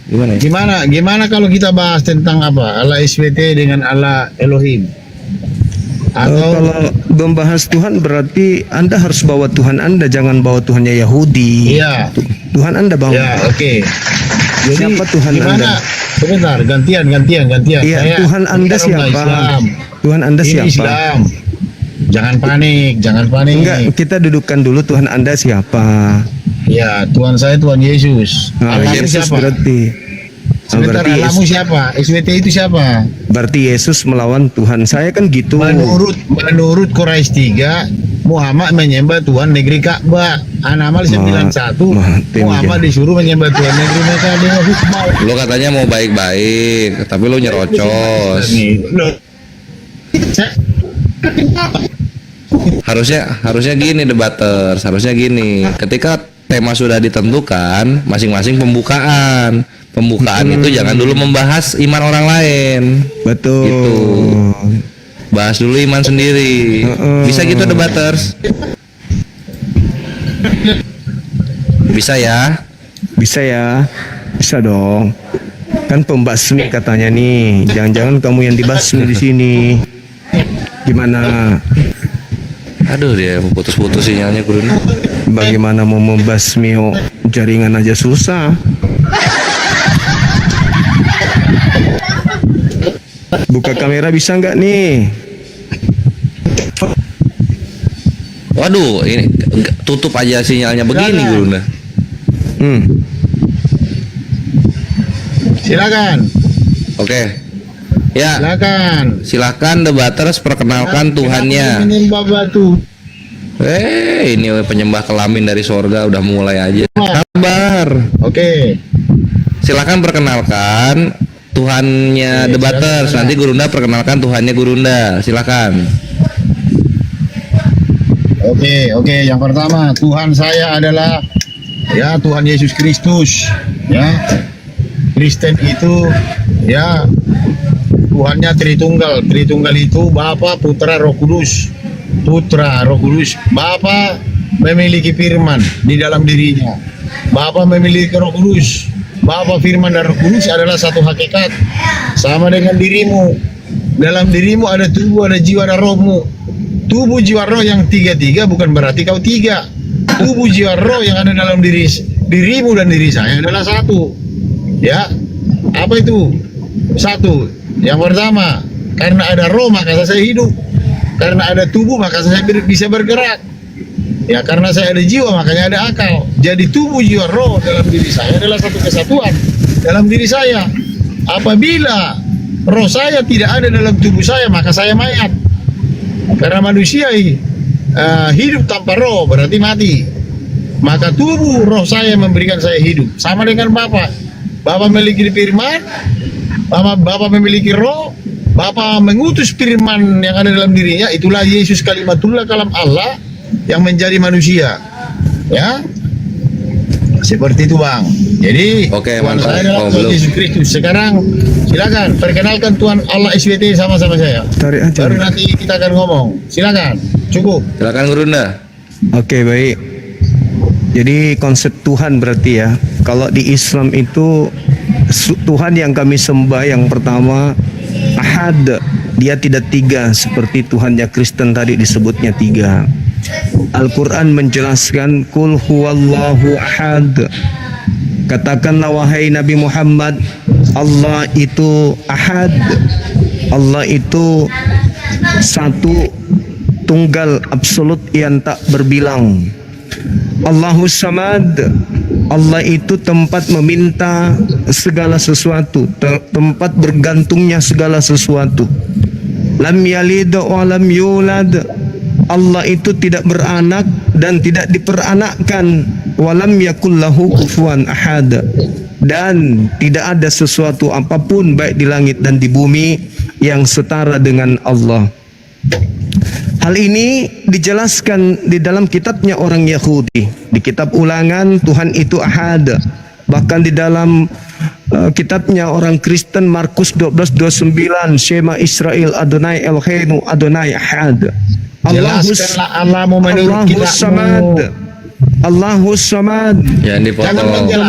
Gimana ya? Gimana kalau kita bahas tentang apa? Allah SWT dengan Allah Elohim. Atau Kalau membahas Tuhan berarti Anda harus bawa Tuhan Anda, jangan bawa Tuhannya Yahudi. iya. Tuhan Anda bawa. Ya, oke. Jadi Siapa Tuhan gimana? Anda? Sebentar, gantian. Iya, Saya Tuhan Anda ini kan siapa? Islam. Tuhan Anda Ini siapa? Islam. Jangan panik. Enggak, kita dudukkan dulu Tuhan Anda siapa? Ya, Tuhan saya Tuhan Yesus. Nah, Allahmu Yesus siapa? berarti. Sebentar, berarti Allahmu siapa? SWT itu siapa? Berarti Yesus melawan Tuhan. Saya kan gitu. Menurut Quraisy 3, Muhammad menyembah Tuhan negeri Ka'bah. An-Naml 91. Muhammad disuruh menyembah Tuhan negeri Mekah dengan hukmah. Lo katanya mau baik-baik, tapi lo nyerocos. Harusnya gini debaters, harusnya gini. Ketika tema sudah ditentukan, masing-masing pembukaan itu jangan dulu membahas iman orang lain. Betul. Gitu. Bahas dulu iman sendiri. Bisa gitu debaters? Bisa ya? Bisa ya? Bisa dong. Kan pembasmi katanya nih. Jangan-jangan kamu yang dibasmi di sini. Gimana? Aduh, dia putus-putus sinyalnya guru. Bagaimana mau membasmi jaringan aja susah. Buka kamera bisa nggak nih? Waduh, ini tutup aja sinyalnya begini guru. Silakan. Oke. Ya, Silakan debaters perkenalkan Tuhannya. Menyembah batu. Ini penyembah kelamin dari sorga udah mulai aja. Sabar. Oke. Silakan perkenalkan Tuhannya debaters. Nanti Gurunda perkenalkan Tuhannya Gurunda. Silakan. Oke. Yang pertama, Tuhan saya adalah ya Tuhan Yesus Kristus. Ya. Kristen itu ya Tuhannya Tritunggal. Tritunggal itu Bapa, Putra, Roh Kudus. Putra, Roh Kudus. Bapa memiliki firman di dalam dirinya. Bapa memiliki Roh Kudus. Bapa, firman, dan Roh Kudus adalah satu hakikat. Sama dengan dirimu. Dalam dirimu ada tubuh, ada jiwa, ada rohmu. Tubuh, jiwa, roh yang tiga-tiga bukan berarti kau tiga. Tubuh, jiwa, roh yang ada dalam dirimu dan diri saya adalah satu. Ya, apa itu? Satu. Yang pertama, karena ada roh maka saya hidup. Karena ada tubuh maka saya bisa bergerak. Ya, karena saya ada jiwa makanya ada akal. Jadi tubuh, jiwa, roh dalam diri saya adalah satu kesatuan dalam diri saya. Apabila roh saya tidak ada dalam tubuh saya maka saya mayat. Karena manusia hidup tanpa roh berarti mati. Maka tubuh roh saya memberikan saya hidup. Sama dengan Bapa. Bapa memiliki firman, Bapa memiliki roh, Bapa mengutus firman yang ada dalam dirinya. Itulah Yesus, kalimatullah, kalam Allah yang menjadi manusia. Ya, seperti itu Bang. Jadi Oke, Tuhan mantap. saya adalah Tuhan Yesus Kristus. Sekarang silakan perkenalkan Tuhan Allah SWT sama-sama saya. Tarik aja. Baru nanti kita akan ngomong. Silakan. Cukup. Silakan Gurunda. Oke, baik. Jadi konsep Tuhan berarti ya. Kalau di Islam itu Tuhan yang kami sembah yang pertama Ahad. Dia tidak tiga seperti Tuhannya Kristen tadi disebutnya tiga. Al-Quran menjelaskan Kul huwallahu ahad. Katakanlah wahai Nabi Muhammad, Allah itu ahad. Allah itu satu, tunggal, absolut yang tak berbilang. Allahus samad. Allah itu tempat meminta segala sesuatu, tempat bergantungnya segala sesuatu. Lam yalid wa lam yulad. Allah itu tidak beranak dan tidak diperanakkan. Walam yakul lahu kufuwan ahad. Dan tidak ada sesuatu apapun baik di langit dan di bumi yang setara dengan Allah. Hal ini dijelaskan di dalam kitabnya orang Yahudi. Di kitab Ulangan Tuhan itu ahad. Bahkan di dalam kitabnya orang Kristen Markus 12:29 Shema Israel Adonai Eloheinu Adonai ahad. Jelaskanlah Allahmu menurut Allahus samad. Allahus Samad. Jangan dipotong.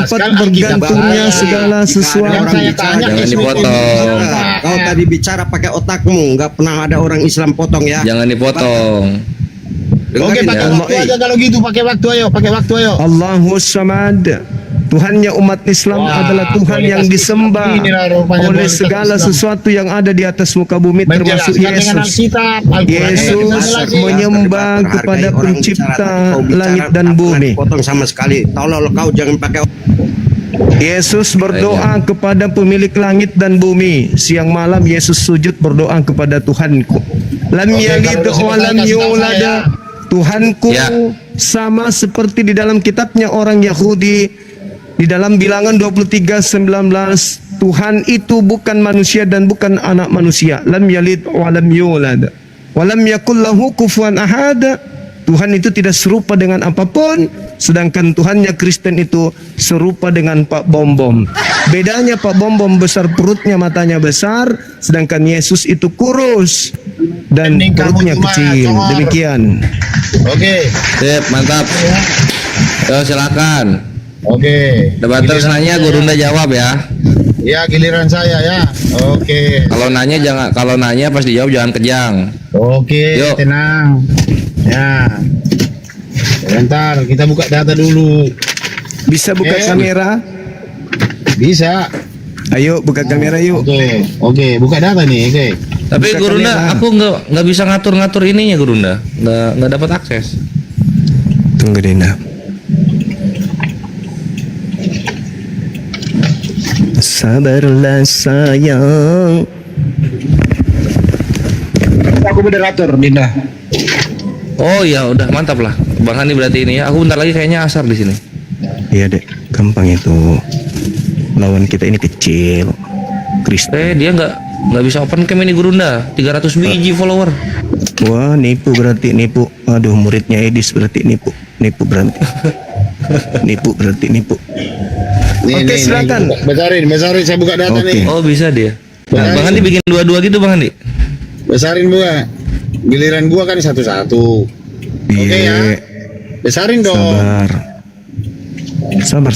Tempat bergantungnya segala sesuatu. Jangan dipotong. Kau tadi bicara pakai otakmu, nggak pernah ada orang Islam potong ya. Jangan dipotong. Oke, pakai waktu aja kalau gitu, pakai waktu ayo. Allahus Samad. Tuhannya umat Islam adalah Tuhan yang disembah oleh segala sesuatu yang ada di atas muka bumi termasuk Yesus. Yesus menyembah kepada pencipta langit dan bumi. Potong sama sekali. Tolong kau jangan pakai. Yesus berdoa kepada pemilik langit dan bumi. Siang malam Yesus sujud berdoa kepada Tuhanku. Lam yalid wa lam yulad. Tuhanku sama seperti di dalam kitabnya orang Yahudi. Di dalam Bilangan 23:19, Tuhan itu bukan manusia dan bukan anak manusia. Lam yalid wa lam yulad wa lam yakul lahu kufuwan ahad. Tuhan itu tidak serupa dengan apapun, sedangkan Tuhannya Kristen itu serupa dengan Pak Bom Bom. Bedanya Pak Bom Bom besar perutnya, matanya besar, sedangkan Yesus itu kurus dan perutnya kecil. Demikian. Oke. Sip, mantap. Yo, silakan. Oke. Debaters nanya, Gurunda jawab ya. Ya, giliran saya ya. Oke. Kalau nanya pas dijawab jangan kejang. Oke, Yuk. tenang. Ya. Sebentar, kita buka data dulu. Bisa buka kamera? Bisa. Ayo buka kamera yuk. Oke, buka data nih. Oke. Tapi Buka Gurunda, kamera. aku nggak bisa ngatur-ngatur ininya Gurunda. Nggak dapat akses. Tunggu Dina. Sabarlah sayang. Aku moderator, Dinda. Oh iya, udah mantap lah. Bang Hani berarti ini ya. Aku bentar lagi kayaknya asar di sini. Iya dek, gampang itu. Lawan kita ini kecil. Kristen. Dia nggak bisa open cam ini Gurunda. 300 biji follower. Wah, nipu berarti nipu. Aduh, muridnya Edis berarti nipu. Nipu berarti. nipu. Oke, silakan. Besarin, saya buka data Oke. nih. Oh bisa dia. Bang Handi bikin dua-dua gitu Bang Handi. Besarin buka. Giliran gua kan satu-satu. Oke ya. Besarin dong. Sabar.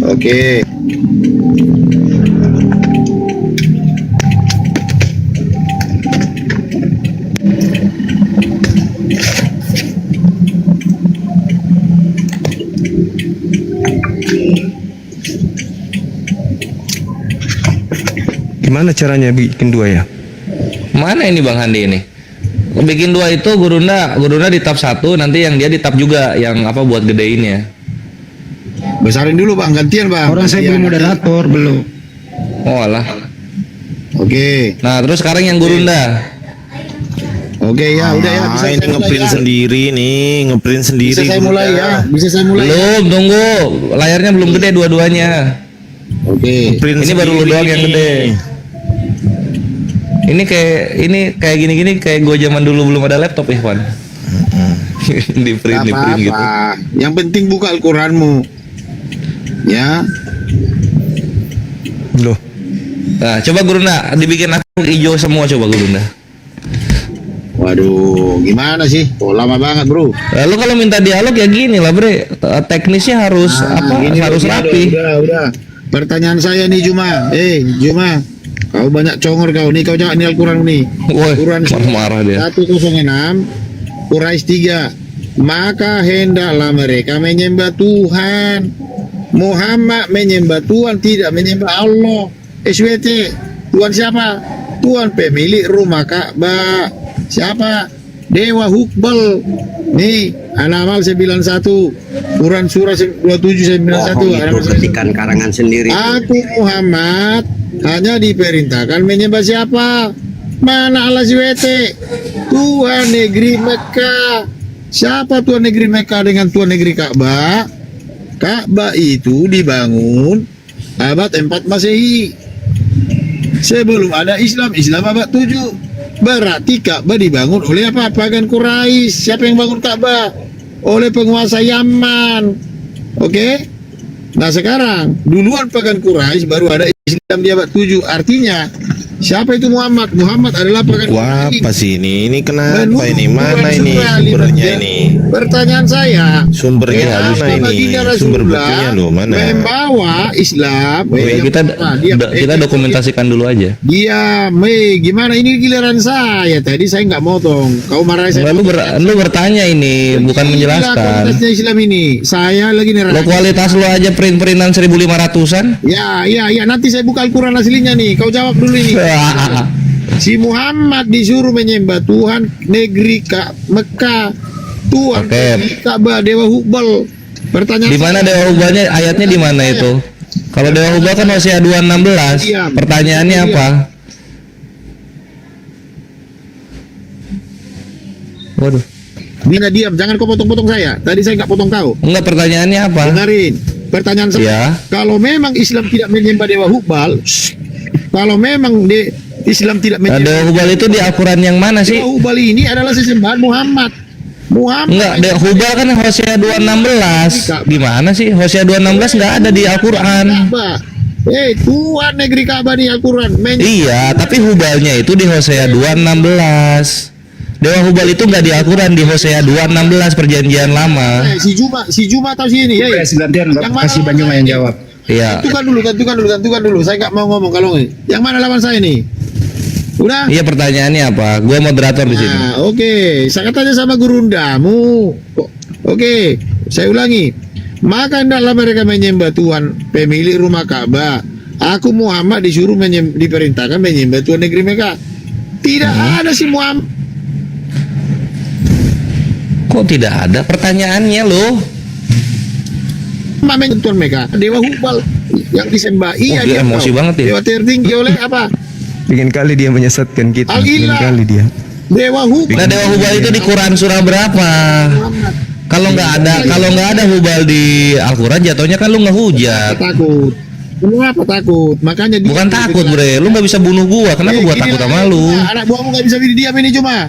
Oke. Gimana caranya bikin dua ya? Mana ini Bang Handi ini? Bikin dua itu Gurunda di tab 1, nanti yang dia di tab juga yang apa buat gedeinnya. Besarin dulu Bang, gantian Bang. Orang saya belum moderator, belum. Oh alah. Oke. Nah, terus sekarang yang Gurunda. Oke ya, udah ya. Bisa ini saya mulai ngeprint ya. sendiri nih, ngeprint sendiri. Bisa saya mulai ya. Bisa saya mulai. Belum, tunggu. Layarnya belum gede dua-duanya. Oke. Ngeprint Ini baru lu sendiri doang yang nih. gede. Ini kayak gini-gini kayak gue zaman dulu belum ada laptop Ikhwan. di print gitu. Yang penting buka Al-Quranmu. Ya. Loh, Nah, coba Gurunda dibikin aku hijau semua coba Gurunda. Waduh, gimana sih? Oh, lama banget, Bro. Lalu kalau minta dialog ya gini lah, Bre. Teknisnya harus harus rapi. Udah. Pertanyaan saya nih Juma. Juma. Kau banyak congor kau nih, kau jangan ini Al-Quran nih. Woi, Quran marah dia. 106 Quraisy 3. Maka hendaklah mereka menyembah Tuhan. Muhammad menyembah Tuhan, tidak menyembah Allah. SWT, Tuhan siapa? Tuhan pemilik rumah Ka'bah. Siapa? Dewa Hukbal. Nih, An-Nahl 91, Quran surah 27 91. Itu petikan karangan sendiri. Aku Muhammad hanya diperintahkan menyembah siapa? Mana Allah SWT? Tuhan negeri Mekah. Siapa Tuhan negeri Mekah dengan Tuhan negeri Ka'bah? Ka'bah itu dibangun abad 4 Masehi. Sebelum ada Islam abad 7. Berarti Ka'bah dibangun oleh apa? Pagan Quraisy. Siapa yang bangun Ka'bah? Oleh penguasa Yaman. Oke? Nah sekarang duluan pagan Quraisy baru ada Islam di abad 7. Artinya Siapa itu Muhammad? Muhammad adalah pagan Wah, apa sih ini? Ini kenapa Menurut ini? Mana Quran ini surah sumbernya 5. ini? Pertanyaan saya, Sumbernya mana ini? baginda Sumber Rasulullah bukunya lo mana? membawa Islam. Kita dokumentasikan dulu aja. Gimana ini giliran saya? Tadi saya nggak motong. Kau marah saya. Lu bertanya ini, bukan menjelaskan. Kualitasnya Islam ini. Saya lagi Lo neraka. kualitas lo aja print-printan 1500-an. Ya. Nanti saya buka Al-Quran aslinya nih. Kau jawab dulu ini. Si Muhammad disuruh menyembah Tuhan negeri Mekah, Tuhan Oke. negeri Ka'bah, Dewa Hubal. Pertanyaan Di mana Dewa Hubalnya? Ayatnya di mana itu? Kalau Dewa Hubal kan Hosea 2:16. Diam. Pertanyaannya Diam. apa? Waduh. Bina diam, jangan kau potong-potong saya. Tadi saya nggak potong kau. Enggak, pertanyaannya apa? Dengarin. Pertanyaan saya. Ya. Kalau memang Islam tidak menyembah Dewa Hubal, kalau memang Islam tidak Nah, menyembah Dewa Hubal itu di Al-Quran yang mana sih? Dewa Hubal ini adalah sesembahan Muhammad. Enggak, Dewa Hubal kan Hosea 2:16. Gimana sih? Hosea 2:16 enggak ada di Al-Quran. Ka'bah. Tuhan negeri Ka'bah di Al-Quran. Iya, tapi Hubalnya itu di Hosea 2:16. Dewa Hubal itu enggak di Al-Quran, di Hosea 2:16 Perjanjian Lama. Si Juma atau si ini? Gantian Yang mana kasih Banyuma yang jawab. Iya. Tentukan dulu. Saya nggak mau ngomong kalau ini. Yang mana lawan saya nih? Udah? Iya, pertanyaannya apa? Gue moderator di sini. Nah, oke. Saya tanya sama gurundamu. Oke, saya ulangi. Maka hendaklah mereka menyembah Tuhan pemilik rumah Ka'bah. Aku Muhammad disuruh diperintahkan menyembah Tuhan negeri Mekah. Tidak ada si Muhammad. Kok tidak ada pertanyaannya loh? Mamen Tuhan Mekah. Dewa Hubal yang disembah. Iya, dia emosi tahu. banget ya. Dewa tertinggi oleh apa? Ingin kali dia menyesatkan kita. Ingin Al-Ilah. kali dia. Dewa Hubal. Nah, Dewa Hubal itu di Quran surah berapa? Kalau nggak ada Hubal di Al-Quran, jatuhnya kan lu ngehujat. Takut. Kenapa takut? Makanya dia Bukan takut, bre. Lu nggak bisa bunuh gua. Kenapa gua gini takut lah, sama lu? Anak buahmu nggak bisa diam ini cuma.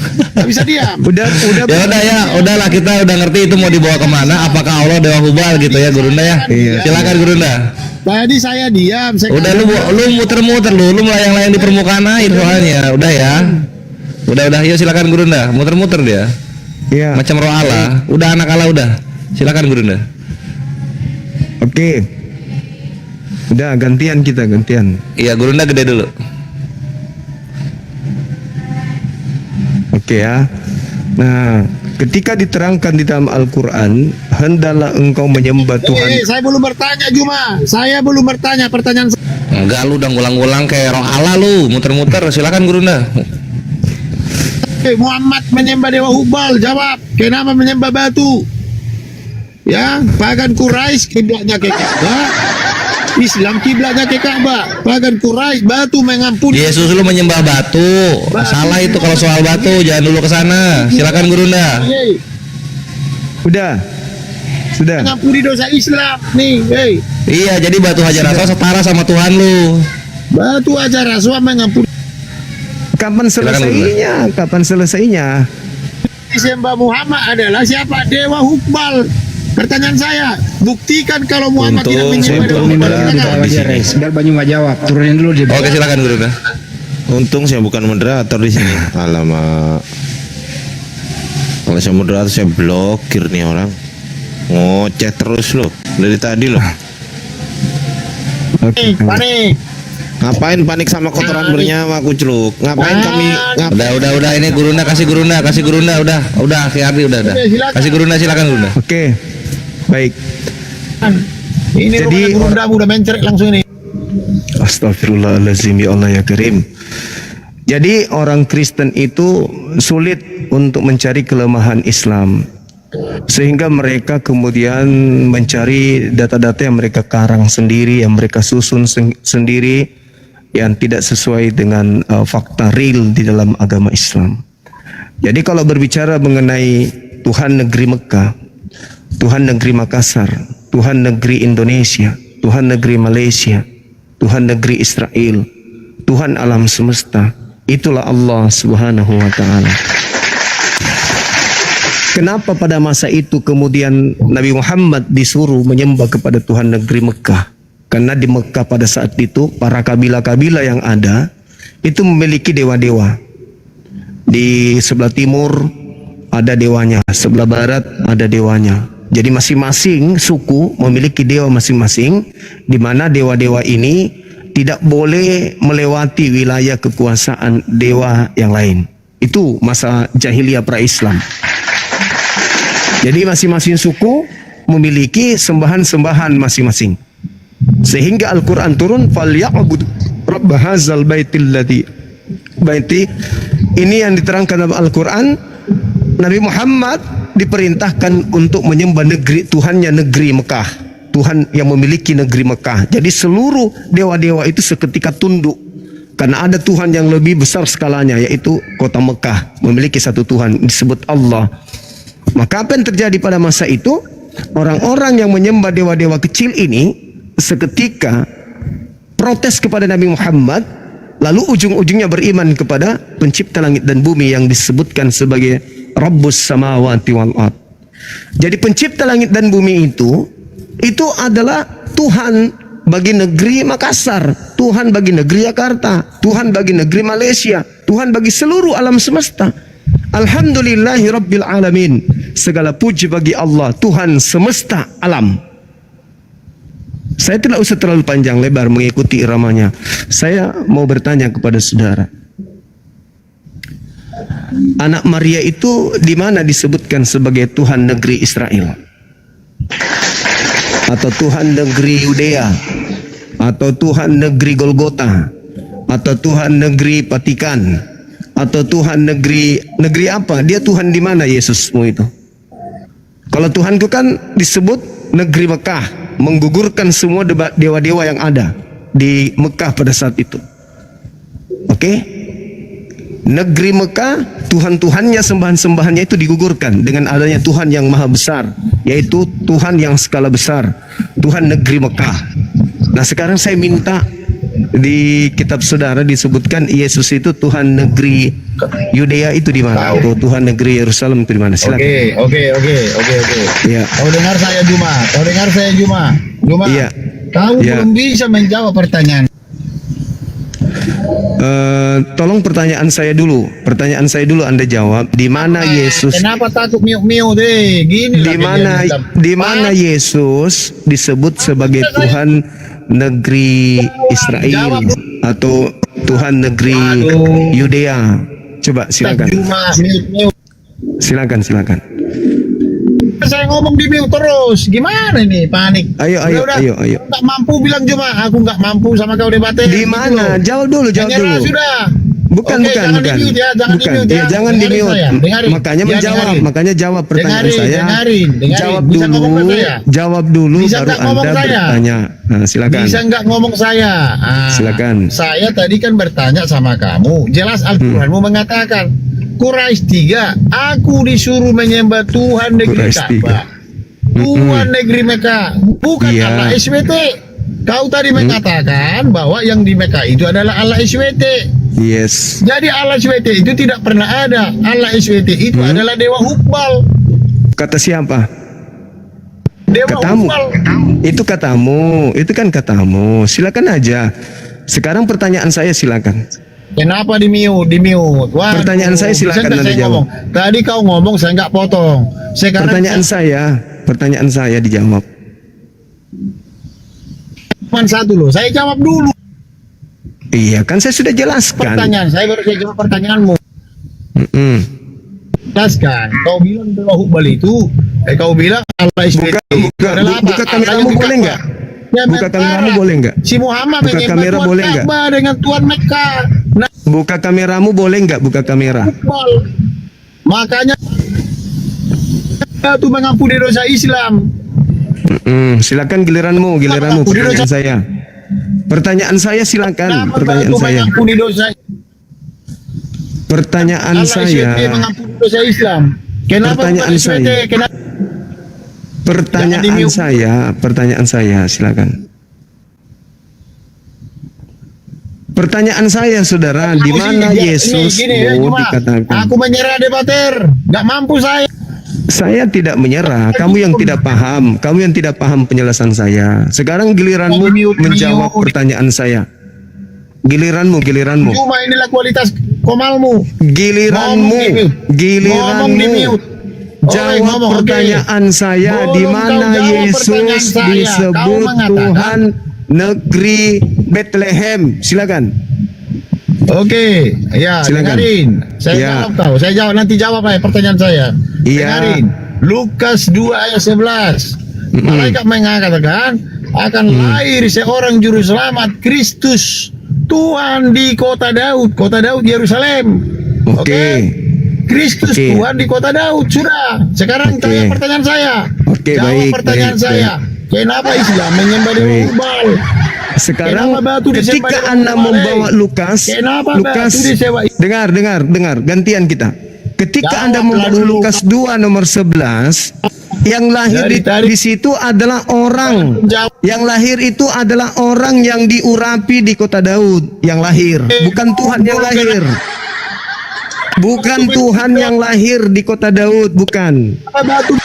Nggak bisa diam. Udah Ya, udahlah kita udah ngerti itu mau dibawa kemana. Apakah Allah Dewa Hubal gitu ya, Gurunda ya? Iya. Silakan Gurunda. Tadi saya diam. Saya Udah lu muter-muter lu melayang-layang di permukaan air soalnya. Udah ya. Udah, yuk silakan Gurunda. Muter-muter dia. Iya. Macam roh Allah. Udah anak Allah udah. Silakan Gurunda. Oke. Udah gantian. Iya, Gurunda gede dulu. Oke ya. Nah, ketika diterangkan di dalam Al-Quran, hendaklah engkau menyembah Tuhan. saya belum bertanya Juma. Saya belum bertanya pertanyaan. Enggak, lu udah ngulang-ngulang kayak roh Allah lu, muter-muter. Silakan Gurunda. Muhammad menyembah Dewa Hubal. Jawab. Kenapa menyembah batu? Ya, pagan Quraisy kiblatnya ke Ka'bah. Islam kiblatnya ke Ka'bah. Pagan Quraisy batu mengampuni. Yesus lu menyembah batu. Salah itu kalau soal batu, jangan dulu ke sana. Silakan Gurunda. Yeay, Sudah. mengampuni dosa Islam nih. Iya, jadi batu Hajar Aswad setara sama Tuhan lu. Batu Hajar Aswad mengampuni. Kapan selesainya? Disembah Muhammad adalah siapa? Dewa Hubal. Pertanyaan saya, buktikan kalau Muhammad tidak Untung saya menyembah Dewa belum Hubal. berani Silakan. tahu di sini. Biar Banyuma jawab. Turunin dulu dia. Oke, silakan Gurunda. Untung saya bukan moderator di sini. Alamak. Kalau saya moderator saya blokir nih orang. Ngoceh terus loh dari tadi loh. Oke. Panik. Ngapain panik sama kotoran bernyawa kucluk? Ngapain kami Udah ini Gurunda kasih Gurunda udah Ardi udah. Silakan. Kasih Gurunda, silakan Gurunda. Oke. Baik. Ini Jadi, rumah udah mencerek langsung ini. Astagfirullahaladzim, ya Allah ya Karim. Jadi orang Kristen itu sulit untuk mencari kelemahan Islam, sehingga mereka kemudian mencari data-data yang mereka karang sendiri, yang mereka susun sendiri, yang tidak sesuai dengan fakta real di dalam agama Islam. Jadi kalau berbicara mengenai Tuhan negeri Mekah, Tuhan negeri Makassar, Tuhan negeri Indonesia, Tuhan negeri Malaysia, Tuhan negeri Israel, Tuhan alam semesta, itulah Allah Subhanahu wa taala. Kenapa pada masa itu kemudian Nabi Muhammad disuruh menyembah kepada Tuhan negeri Mekah? Karena di Mekah pada saat itu para kabilah-kabilah yang ada itu memiliki dewa-dewa. Di sebelah timur ada dewanya, sebelah barat ada dewanya. Jadi masing-masing suku memiliki dewa masing-masing, di mana dewa-dewa ini tidak boleh melewati wilayah kekuasaan dewa yang lain. Itu masa jahiliyah pra-Islam. Jadi masing-masing suku memiliki sembahan-sembahan masing-masing. Sehingga Al-Quran turun, فَلْيَعْبُدْ رَبَّ هَذَا الْبَيْتِ الَّذِي baiti. Ini yang diterangkan dalam Al-Quran. Nabi Muhammad diperintahkan untuk menyembah negeri Tuhannya, negeri Mekah. Tuhan yang memiliki negeri Mekah. Jadi seluruh dewa-dewa itu seketika tunduk. Karena ada Tuhan yang lebih besar skalanya, yaitu kota Mekah memiliki satu Tuhan disebut Allah. Maka apa yang terjadi pada masa itu? Orang-orang yang menyembah dewa-dewa kecil ini seketika protes kepada Nabi Muhammad, lalu ujung-ujungnya beriman kepada pencipta langit dan bumi yang disebutkan sebagai Rabbus samawati wal ard. Jadi pencipta langit dan bumi itu adalah Tuhan bagi negeri Makassar, Tuhan bagi negeri Jakarta, Tuhan bagi negeri Malaysia, Tuhan bagi seluruh alam semesta. Alhamdulillahi Rabbil Alamin. Segala puji bagi Allah, Tuhan semesta alam. Saya tidak usah terlalu panjang lebar mengikuti iramanya. Saya mau bertanya kepada saudara. Anak Maria itu di mana disebutkan sebagai Tuhan negeri Israel? Atau Tuhan negeri Yudea? Atau Tuhan negeri Golgota? Atau Tuhan negeri Vatikan? Atau Tuhan negeri apa? Dia Tuhan di mana Yesusmu itu? Kalau Tuhanku kan disebut negeri Mekah, menggugurkan semua dewa-dewa yang ada di Mekah pada saat itu. Oke? Negeri Mekah, Tuhan-Tuhannya, sembahan-sembahannya itu digugurkan dengan adanya Tuhan yang maha besar, yaitu Tuhan yang skala besar, Tuhan negeri Mekah. Nah sekarang saya minta di kitab saudara disebutkan Yesus itu Tuhan negeri Yudea itu di mana? Atau Tuhan negeri Yerusalem itu di mana? Silakan. Oke. Ya. Kau dengar saya Juma. Iya. Kau Ya. belum bisa menjawab pertanyaan. Tolong pertanyaan saya dulu Anda jawab. Di mana Yesus? Kenapa takut miu-miu deh? Gini Di mana Yesus disebut sebagai Tuhan negeri Israel atau Tuhan negeri Yudea? Coba silakan. Juma miu-miu. Silakan. Saya ngomong di mute terus. Gimana ini? Panik. Ayo. Nggak mampu bilang Juma. Aku nggak mampu sama kau debater. Di mana? Jawab dulu. Menyerah sudah. Bukan. Jangan di-mute ya. Jangan di Dengarin mute. saya. Dengarin. Makanya Ya, menjawab. dengarin. Makanya jawab pertanyaan saya. Dengarin. Bisa ngomong ke saya? Jawab dulu Bisa baru nggak ngomong Anda saya? bertanya. Nah, silakan. Bisa nggak ngomong saya? Silakan. Saya tadi kan bertanya sama kamu. Jelas Al-Quranmu mengatakan Quraisy 3, aku disuruh menyembah Tuhan negeri Quraisy Ka'bah. Tuhan negeri Mekah, bukan Iya. Allah SWT. Kau tadi mengatakan bahwa yang di Mekah itu adalah Allah SWT. Yes. Jadi Allah SWT itu tidak pernah ada. Allah SWT itu adalah Dewa Hubal. Kata siapa? Dewa Katamu. Hubal. Itu katamu. Itu kan katamu. Silakan aja. Sekarang pertanyaan saya silakan. Kenapa di mute? Waduh, Pertanyaan saya silakan bisa nggak nanti saya jawab. ngomong? Tadi kau ngomong saya nggak potong. Sekarang Pertanyaan saya dijawab. cuma satu loh. Saya jawab dulu Iya, kan saya sudah jelaskan. pertanyaan. Saya baru saya jawab pertanyaanmu. Mm-mm. Jelaskan. Kau bilang Dewa Hubal itu, kau bilang Allah SWT itu adalah apa? Buka kameramu Allah yang boleh di nggak? Ka'bah. Ya, Buka Mekah. kameramu boleh nggak? Si Muhammad Buka menyembah kamera Tuhan boleh nggak? Ka'bah dengan Tuhan Mekah. Nah, Buka kameramu boleh nggak? Buka kamera. Hubal. Makanya itu mengampuni dosa Islam. Silakan giliranmu pertanyaan saya. Pertanyaan saya silakan. Kenapa Pertanyaan itu saya. mengampuni dosa? Pertanyaan Allah saya. SWT mengampuni dosa Islam. Kenapa Pertanyaan Allah SWT? saya. Kenapa? Pertanyaan saya silakan. Pertanyaan saya saudara, di mana Yesus Gini, ya, cuma dikatakan? aku menyerah debater, nggak mampu saya. Saya tidak menyerah. Kamu yang tidak paham. Kamu yang tidak paham penjelasan saya. Sekarang giliranmu menjawab pertanyaan saya. Giliranmu. Cuma inilah kualitas komalmu. Giliranmu. Ngomong di mute. Jawab ngomong, oke. pertanyaan saya. Di Belum mana kau jawab Yesus pertanyaan saya. Kau disebut mengatakan- Tuhan negeri Bethlehem? Silakan. Oke, ya Silakan. dengarin. Saya Ya. jawab kau. Saya jawab nanti jawab pertanyaan saya. Iya. Dengarin. Lukas 2 ayat 11. Malaikat mengatakan akan lahir seorang juru selamat Kristus Tuhan di kota Daud. Kota Daud Yerusalem. Oke. Kristus Oke. Tuhan di kota Daud. Sudah. Sekarang Oke. tanya pertanyaan saya. Oke, Jawab baik, pertanyaan baik, saya. Kenapa Islam menyembah dewa Baik. Hubal? Sekarang Kenapa batu disembah ketika di Anda rumah membawa Malek? Lukas, Kenapa Lukas, batu disewa? dengar, gantian kita. Ketika Anda Jawablah membawa dulu. Lukas 2 nomor 11, yang lahir di situ adalah orang. Jawab. Yang lahir itu adalah orang yang diurapi di kota Daud yang lahir, bukan Tuhan yang lahir. Bukan Tuhan yang lahir di kota Daud, bukan. Batu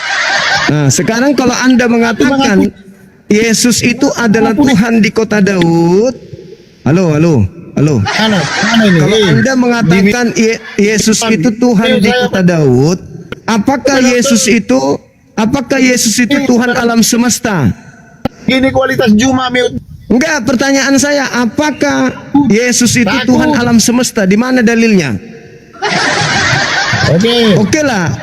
Nah, sekarang kalau Anda mengatakan Yesus itu adalah Tuhan di kota Daud. Halo. mana ini? Kalau Anda mengatakan Yesus itu Tuhan di kota Daud, apakah Yesus itu Tuhan alam semesta? Ini kualitas Juma mute. Enggak, pertanyaan saya, apakah Yesus itu Takut. Tuhan alam semesta? Di mana dalilnya? Oke.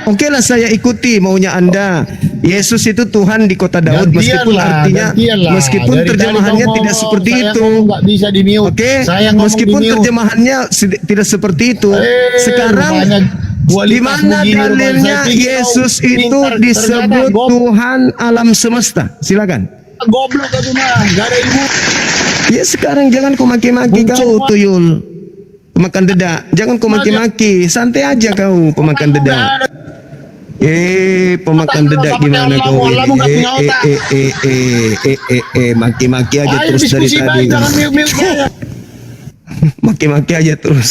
Oke lah saya ikuti maunya Anda. Yesus itu Tuhan di kota Daud, meskipun artinya, meskipun Dari terjemahannya tadi tidak ngomong, seperti saya itu. ngomong nggak bisa di mute. Oke, Saya ngomong meskipun di mute. terjemahannya tidak seperti itu. Sekarang rupanya di kualitas mana begini, rumah dalilnya saya pikir Yesus kau itu pintar, disebut ternyata goblok. Tuhan alam semesta? Silakan. Goblok itu mah, gak ada ibu. Ya sekarang jangan kau maki-maki kau tuyul. Pemakan dedak. Jangan kau maki-maki. Santai aja kau pemakan dedak. Pemakan dedak gimana kau ini? Maki-maki aja Ayo terus dari diskusi tadi. baik, jangan mute saya. Maki-maki aja terus.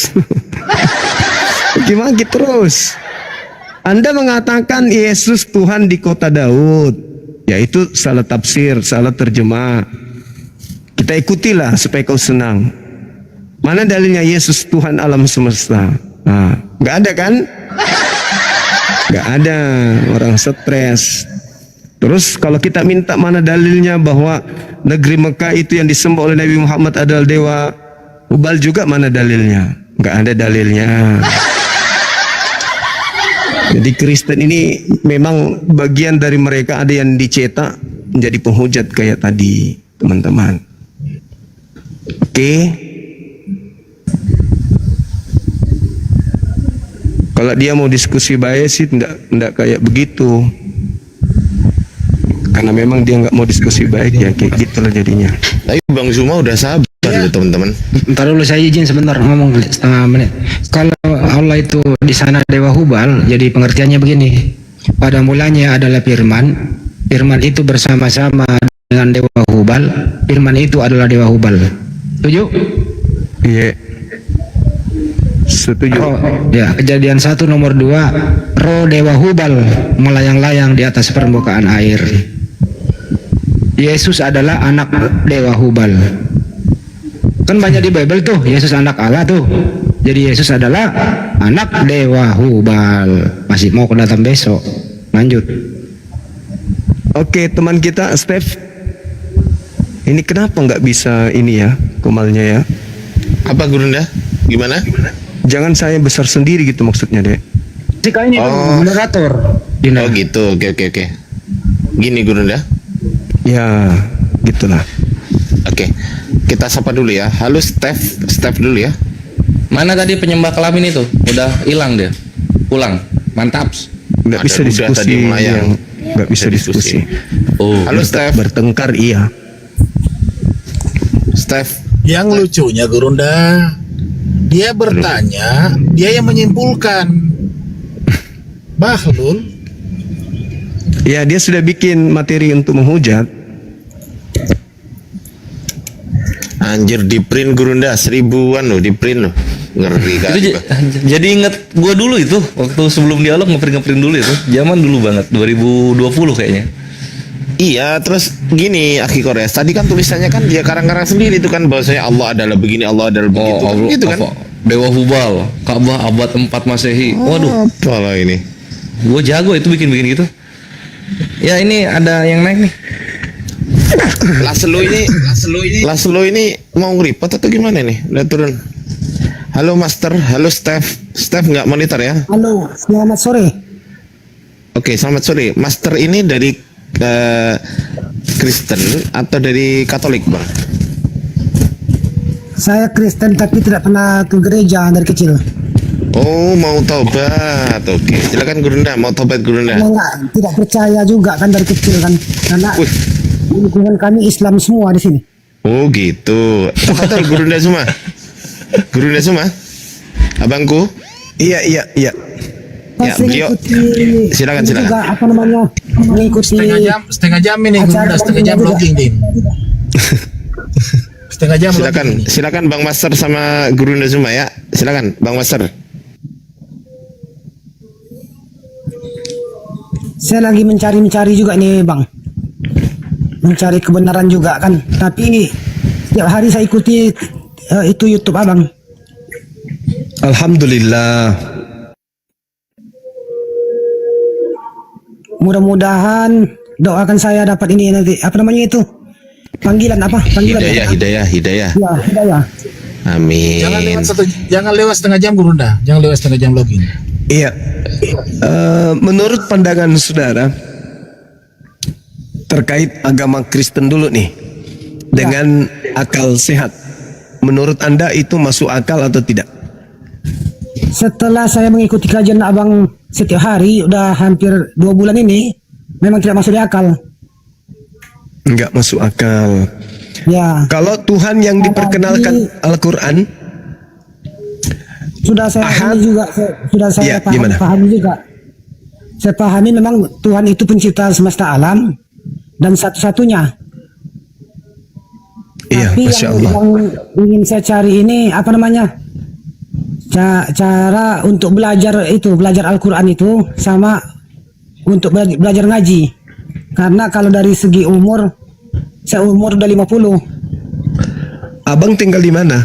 Maki-maki terus. Anda mengatakan Yesus Tuhan di kota Daud. Ya itu salah tafsir, salah terjemah. Kita ikutilah supaya kau senang. Mana dalilnya Yesus Tuhan alam semesta? Nah, nggak ada kan? Nggak ada. Orang stres. Terus kalau kita minta mana dalilnya bahwa negeri Mekah itu yang disembah oleh Nabi Muhammad adalah dewa Hubal juga, mana dalilnya? Nggak ada dalilnya. Jadi Kristen ini memang bagian dari mereka ada yang dicetak menjadi penghujat kayak tadi, teman-teman. Oke. Kalau dia mau diskusi baik sih enggak kayak begitu. Karena memang dia nggak mau diskusi baik ya kayak gitulah jadinya. Tapi Bang Zuma udah sabar loh teman-teman. Ntar dulu saya izin sebentar ngomong setengah menit. Kalau Allah itu di sana dewa Hubal, jadi pengertiannya begini. Pada mulanya adalah firman. Firman itu bersama-sama dengan dewa Hubal. Firman itu adalah dewa Hubal. Setuju? Iya. Setuju. Oh, ya, Kejadian 1 nomor 2, roh dewa Hubal melayang-layang di atas permukaan air. Yesus adalah anak dewa Hubal. Kan banyak di Bible tuh, Yesus anak Allah tuh. Jadi Yesus adalah anak dewa Hubal. Masih mau datang besok. Lanjut. Oke, teman kita Steph. Ini kenapa nggak bisa ini ya, komalnya ya? Apa Gurunda? Gimana? Jangan saya besar sendiri gitu maksudnya, Dek. Jika ini moderator. Oh gitu, oke. Gini Gurunda. Ya, gitulah. Oke, kita sapa dulu ya. Halo Steph dulu ya. Mana tadi penyembah kelamin itu? Udah hilang dia. Pulang. Mantap. Nggak Ada bisa Buddha diskusi tadi melayang. yang nggak bisa Ada diskusi. diskusi. Oh. Halo Steph. Bertengkar iya. Steph. Yang lucunya Gurunda, dia bertanya, dia yang menyimpulkan. Bahlul, Ya, dia sudah bikin materi untuk menghujat. Anjir di print Gurunda 1000-an loh, di print loh. Ngeri Itu kali. jadi inget gua dulu itu waktu sebelum dialog ngeprint dulu itu. Zaman dulu banget 2020 kayaknya. Iya, terus gini, Akhi Kores. Tadi kan tulisannya kan dia karang-karang sendiri itu kan bahwasanya Allah adalah begini, Allah adalah begitu. Kan, Allah, gitu kan? apa? Dewa Hubal, Ka'bah abad 4 Masehi. Waduh, Apalah ini? gua jago itu bikin-bikin gitu. Ya ini ada yang naik nih. Laslo ini mau ngeripot atau gimana nih? Lihat turun. Halo Master, halo Steph. Steph nggak monitor ya? Halo, selamat sore. Oke, selamat sore. Master ini dari Kristen atau dari Katolik, Bang? Saya Kristen tapi tidak pernah ke gereja dari kecil. Oh, mau taubat. Oke, silakan Gurunda, mau taubat Gurunda. Karena tidak percaya juga kan dari kecil kan. Karena Wih. lingkungan kami Islam semua di sini. Oh, gitu. Betul Gurunda semua. Gurunda semua? Abangku? Iya. Ya, Pas beliau. mengikuti Silakan, ini silakan. juga apa namanya mengikuti Setengah jam ini acara Gurunda, setengah jam juga. logging Din. Setengah jam Silakan, logging ini. silakan Bang Master sama Gurunda semua ya. Silakan Bang Master. Saya lagi mencari juga nih Bang, mencari kebenaran juga kan. Tapi setiap hari saya ikuti itu YouTube Abang. Alhamdulillah. Mudah-mudahan doakan saya dapat ini nanti apa namanya itu panggilan Hidayah. ya hidayah. Amin. Jangan lewat setengah jam Gurunda, jangan lewat setengah jam logging. Iya. Menurut pandangan saudara terkait agama Kristen dulu nih dengan akal sehat, menurut Anda itu masuk akal atau tidak? Setelah saya mengikuti kajian Abang setiap hari udah hampir 2 bulan ini, memang tidak masuk di akal. Enggak masuk akal. Ya, Kalau Tuhan yang diperkenalkan Al-Quran, sudah saya Ahad. ini juga sudah saya Ya, gimana? pahami juga. Saya pahami memang Tuhan itu pencipta semesta alam dan satu-satunya. iya, Tapi Masya Allah. yang ingin saya cari ini apa namanya? Cara untuk belajar Al-Quran itu sama untuk belajar ngaji. Karena kalau dari segi umur, saya umur udah 50. Abang tinggal di mana?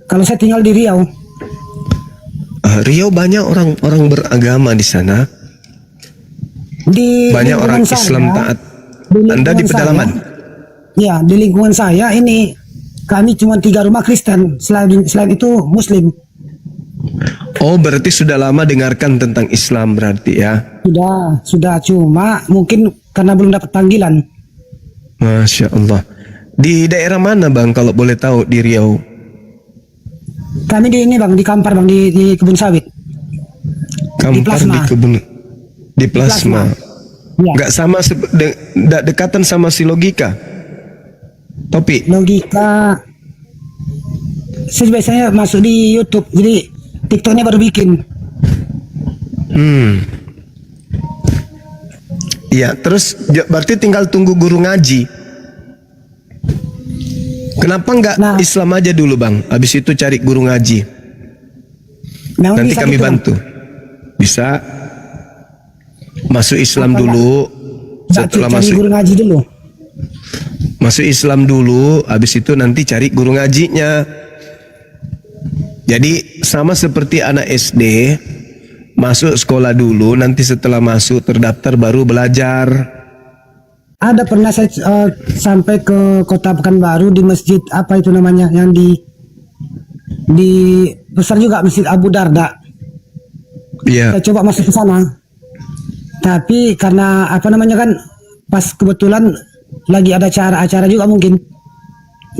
Kalau saya tinggal di Riau. Riau banyak orang beragama di sana. Di Banyak lingkungan orang Islam taat. lingkungan Anda di pedalaman? Ya, di lingkungan saya ini kami cuma 3 rumah Kristen. Selain itu Muslim. Oh, berarti sudah lama dengarkan tentang Islam berarti ya? Sudah cuma mungkin karena belum dapat panggilan. Masya Allah. Di daerah mana bang kalau boleh tahu di Riau? Kami di ini Bang, di Kampar Bang, di kebun sawit. Kampar Plasma. di kebun di Plasma. Ya, Nggak sama dekatan sama si Logika. Topi. logika. Saya biasanya masuk di YouTube, jadi TikToknya baru bikin. Iya, terus berarti tinggal tunggu guru ngaji. Kenapa nggak Nah. Islam aja dulu bang? Habis itu cari guru ngaji. Memang Nanti bisa kami gitu, Bang. bantu. Bisa masuk Islam Apa dulu. Nggak, Setelah cari masuk guru ngaji dulu. Islam dulu, habis itu nanti cari guru ngajinya. Jadi sama seperti anak SD, masuk sekolah dulu, nanti setelah masuk terdaftar baru belajar. Ada pernah saya sampai ke Kota Pekanbaru di masjid apa itu namanya yang di besar juga Masjid Abu Darda. Iya. Saya coba masuk ke sana. Tapi karena apa namanya kan pas kebetulan lagi ada acara juga mungkin.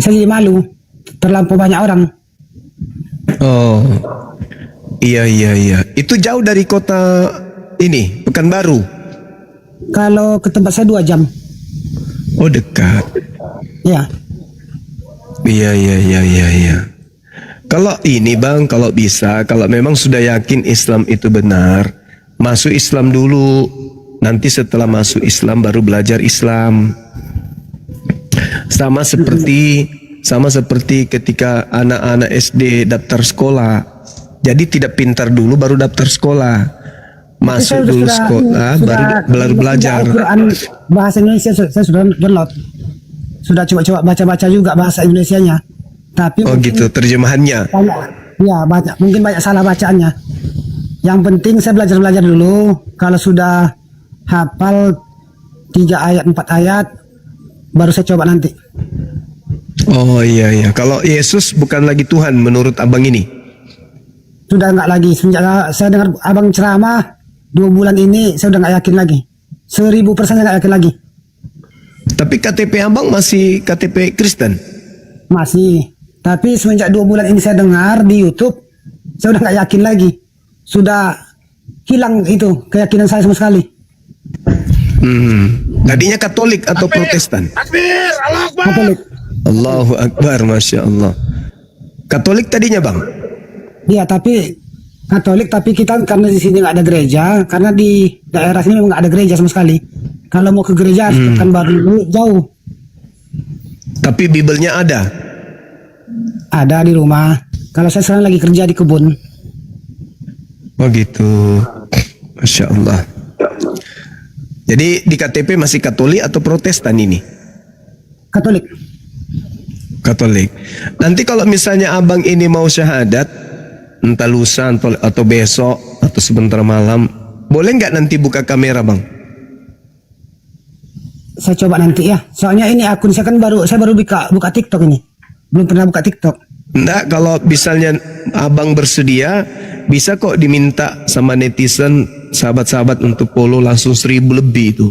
Saya jadi malu. Terlampau banyak orang. Oh. Iya. Itu jauh dari kota ini, Pekanbaru. Kalau ke tempat saya 2 jam. Oh, dekat. Ya. Iya. Kalau ini bang, kalau bisa, kalau memang sudah yakin Islam itu benar, masuk Islam dulu. Nanti setelah masuk Islam baru belajar Islam. Sama seperti sama seperti ketika anak-anak SD daftar sekolah. Jadi tidak pintar dulu baru daftar sekolah. Masuk dulu sekolah baru belajar. Al-Quran bahasa Indonesia saya sudah download. Sudah coba-coba baca-baca juga bahasa Indonesianya. Tapi Oh gitu terjemahannya. mungkin banyak salah bacaannya. Yang penting saya belajar dulu. Kalau sudah hafal 3 ayat 4 ayat baru saya coba nanti. Oh iya. Kalau Yesus bukan lagi Tuhan menurut abang ini. Sudah enggak lagi. Semenjak saya dengar abang ceramah 2 bulan ini saya udah enggak yakin lagi. 1000% saya enggak yakin lagi. Tapi KTP abang masih KTP Kristen. Masih. Tapi semenjak 2 bulan ini saya dengar di YouTube, saya udah nggak yakin lagi. Sudah hilang itu keyakinan saya sama sekali. Tadinya Katolik atau Protestan? Takbir, Allah Akbar. Katolik. Allahu Akbar, Masya Allah. Katolik tadinya bang? Iya, tapi Katolik, tapi kita karena di sini nggak ada gereja, karena di daerah sini memang nggak ada gereja sama sekali. Kalau mau ke gereja harus kan baru dulu jauh. Tapi Bibelnya ada. Ada di rumah. Kalau saya sekarang lagi kerja di kebun. Oh gitu. Masya Allah. Jadi di KTP masih Katolik atau Protestan ini? Katolik. Katolik. Nanti kalau misalnya abang ini mau syahadat, entah lusa atau besok atau sebentar malam, boleh nggak nanti buka kamera bang? Saya coba nanti ya. Soalnya ini akun saya kan saya baru buka TikTok ini. Belum pernah buka TikTok. Enggak, kalau misalnya abang bersedia, bisa kok diminta sama netizen, sahabat-sahabat untuk follow langsung 1000 lebih itu.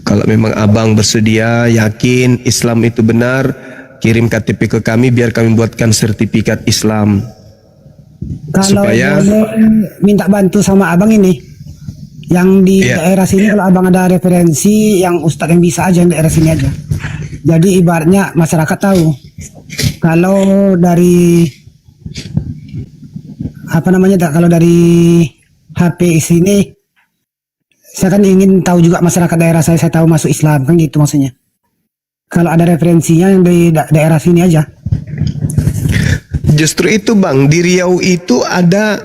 Kalau memang abang bersedia, yakin Islam itu benar, kirim KTP ke kami biar kami buatkan sertifikat Islam. Kalau Supaya- boleh minta bantu sama abang ini, yang di Iya. daerah sini kalau abang ada referensi yang ustadz yang bisa aja yang daerah sini aja. Jadi ibaratnya masyarakat tahu kalau dari kalau dari HP sini saya kan ingin tahu juga masyarakat daerah saya tahu masuk Islam kan gitu maksudnya. Kalau ada referensinya yang dari daerah sini aja. Justru itu bang, di Riau itu ada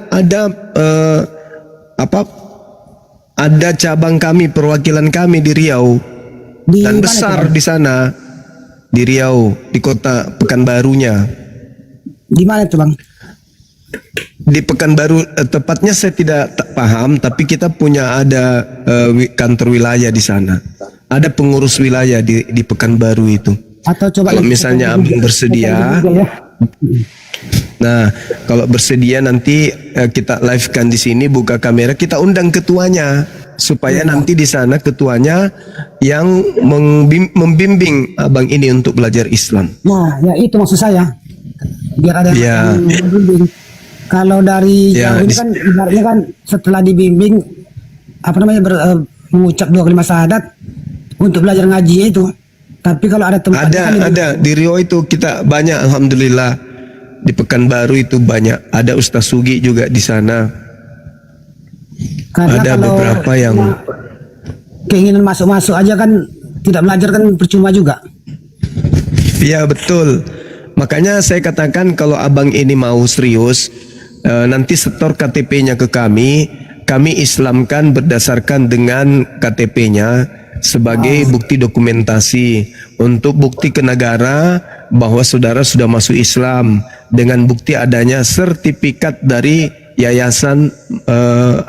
ada cabang kami, perwakilan kami di Riau. Di Dan mana besar itu, Bang? di sana, di Riau, di kota Pekanbarunya. Di mana itu bang? Di Pekanbaru, tepatnya saya tidak paham, tapi kita punya ada kantor wilayah di sana. Ada pengurus wilayah di Pekanbaru itu. Atau coba Kalau nanti misalnya saya abang bersedia, ya. nah kalau bersedia nanti kita live-kan di sini, buka kamera, kita undang ketuanya supaya nanti di sana ketuanya yang membimbing abang ini untuk belajar Islam. Nah, ya itu maksud saya. Biar ada Ya. yang membimbing. Kalau dari Ya, jauh ini kan ibaratnya kan setelah dibimbing mengucap 2 kalimat syahadat untuk belajar ngaji itu. Tapi kalau ada tempat Ada di Riau itu kita banyak, alhamdulillah. Di Pekanbaru itu banyak. Ada Ustaz Sugi juga di sana. karena Ada kalau beberapa yang keinginan masuk aja kan tidak belajar kan percuma juga. iya betul. Makanya saya katakan kalau abang ini mau serius, nanti setor KTP-nya ke kami islamkan berdasarkan dengan KTP-nya sebagai bukti dokumentasi untuk bukti ke negara bahwa saudara sudah masuk Islam dengan bukti adanya sertifikat dari Yayasan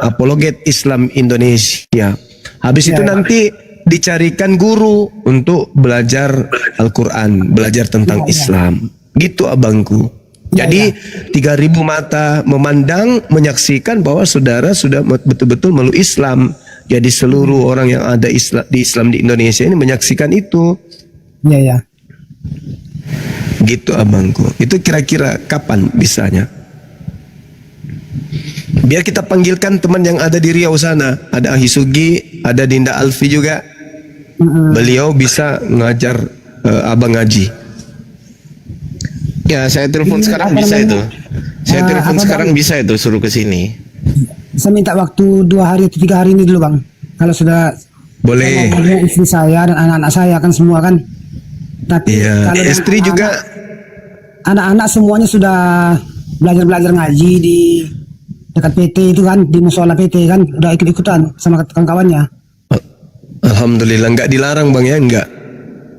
Apologet Islam Indonesia. Habis itu nanti dicarikan guru untuk belajar Al-Quran, belajar tentang Islam. Gitu abangku. Jadi 3.000 mata memandang, menyaksikan bahwa saudara sudah betul-betul meluk Islam. Jadi seluruh orang yang ada di Islam di Indonesia ini menyaksikan itu. Iya ya. Gitu abangku. Itu kira-kira kapan bisanya? Biar kita panggilkan teman yang ada di Riau sana. Ada Ahi Sugi, ada Dinda Alfi juga. Beliau bisa ngajar abang ngaji. Ya, saya telepon sekarang bisa itu. Saya telepon sekarang bisa itu, suruh ke sini. Saya minta waktu 2 hari atau 3 hari ini dulu bang. Kalau sudah Boleh. istri saya dan anak-anak saya kan semua kan Tapi Iya, kalau istri dengan juga anak-anak semuanya sudah belajar ngaji di dekat PT itu kan, di musola PT kan, udah ikut-ikutan sama kawan-kawannya. alhamdulillah nggak dilarang Bang ya, nggak.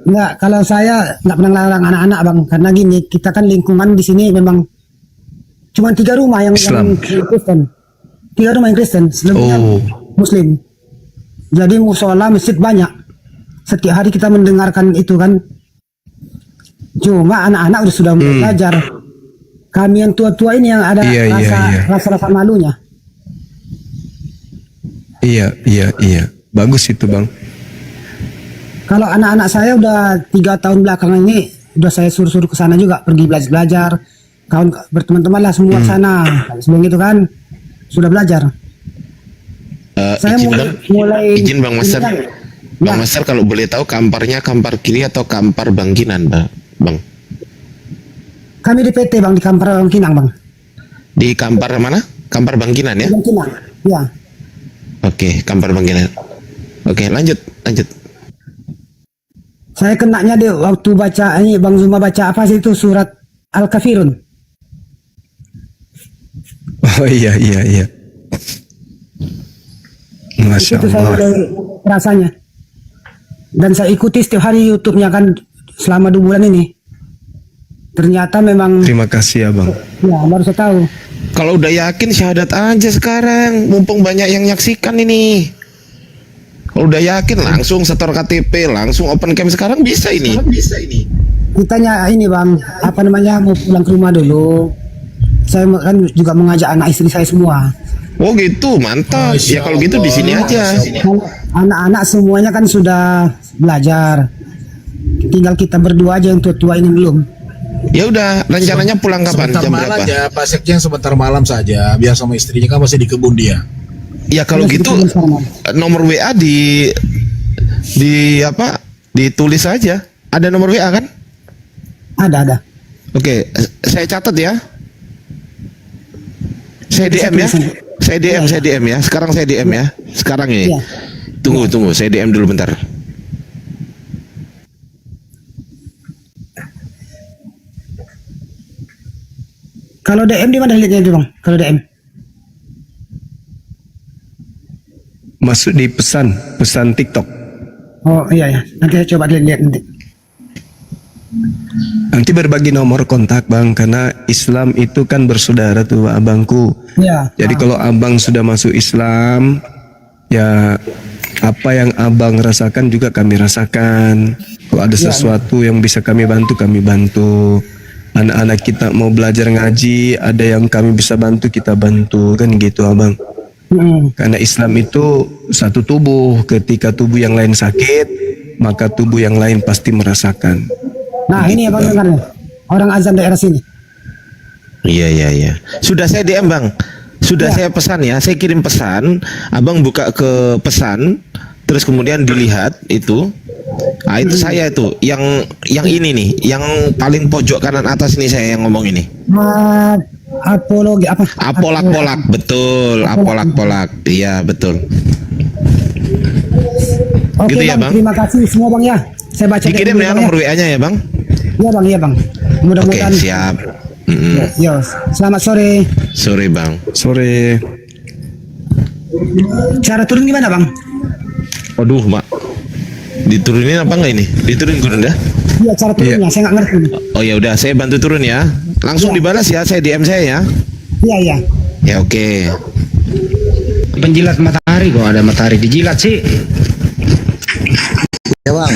Enggak, kalau saya nggak pernah larang anak-anak Bang, karena gini, kita kan lingkungan di sini memang cuma 3 rumah yang Islam. Kristen. 3 rumah yang Kristen, selebihnya Oh. Muslim. Jadi musola masjid banyak. Setiap hari kita mendengarkan itu kan. Cuma anak-anak sudah mulai belajar. Kami yang tua-tua ini yang ada Iya, iya. rasa malunya. Iya. Bagus itu Bang. Kalau anak-anak saya udah 3 tahun belakangan ini udah saya suruh-suruh ke sana juga, pergi belajar. Kawan berteman-teman lah semua ke sana. Sebelum itu kan sudah belajar. Saya izin mulai izin Bang Master. ini kan, Bang ya, Master kalau boleh tahu kamparnya kampar kiri atau kampar Bangkinan, Bang? kami di PT Bang, di Kampar Bangkinang Bang. Di kampar mana? Kampar Bangkinan ya? Bangkinang. Ya. Oke, kampar Bangkinan. Oke, lanjut. Saya kenanya deh waktu baca ini Bang Zuma baca apa sih itu surat Al-Kafirun. Oh iya. Masya Itu saya Allah. udah rasanya. Dan saya ikuti setiap hari YouTube-nya kan selama 2 bulan ini. Ternyata memang Terima kasih ya Bang. ya baru saya tahu. Kalau udah yakin syahadat aja sekarang, mumpung banyak yang nyaksikan ini. Kalau udah yakin langsung setor KTP, langsung open cam sekarang bisa ini. Kitanya ini Bang, apa namanya, mau pulang ke rumah dulu. Saya kan juga mengajak anak istri saya semua. Oh gitu, mantap. Ya kalau gitu di sini aja. Kalau anak-anak semuanya kan sudah belajar. Tinggal kita berdua aja yang tua-tua ini belum. Ya udah, rencananya pulang kapan? Sebentar Jam malam berapa? aja, Pak Sekjen sebentar malam saja, biar sama istrinya kan masih di kebun dia. Ya kalau Terus gitu kita bersama. nomor WA di apa? Ditulis aja. Ada nomor WA kan? Ada. Oke, saya catat ya. Saya DM ya. Saya DM ya. Sekarang saya DM ya. Sekarang ini. Iya. Tunggu, saya DM dulu bentar. Kalau DM di mana lihatnya itu Bang? Kalau DM? Masuk di pesan TikTok. Oh iya. Nanti saya coba lihat nanti. Nanti berbagi nomor kontak Bang, karena Islam itu kan bersaudara tuh abangku. Ya. Jadi kalau abang sudah masuk Islam, ya apa yang abang rasakan juga kami rasakan. Kalau ada sesuatu yang bisa kami bantu, kami bantu. Anak-anak kita mau belajar ngaji, ada yang kami bisa bantu, kita bantu, kan gitu abang. Karena Islam itu satu tubuh, ketika tubuh yang lain sakit, maka tubuh yang lain pasti merasakan. Nah ini ya Bang dengarnya. Orang azan daerah sini. Iya. Sudah saya DM Bang. Sudah saya pesan ya. Saya kirim pesan. Abang buka ke pesan, terus kemudian dilihat itu. Nah, itu saya itu. Yang ini nih, yang paling pojok kanan atas ini saya yang ngomong ini. Apologi apa? Apolak-polak, betul. Apolak-polak. Iya, betul. Oke Gitu ya, Bang, Bang? terima kasih semua Bang ya. Saya baca Dikirim dulu, ya Bang, nomor WA-nya ya, Bang. Iya Bang. Oke, Mudah-mudahan. siap. Yo, selamat sore. Sore, Bang. Sore. Cara turun gimana Bang? Waduh, Mak. Diturunin apa enggak ini? Diturunin gue dah. Iya cara turunnya, saya nggak ngerti. Oh ya udah, saya bantu turun ya. Langsung dibalas ya, saya DM saya ya. Iya. Ya oke. Penjilat matahari kok ada matahari dijilat sih. Ya Bang.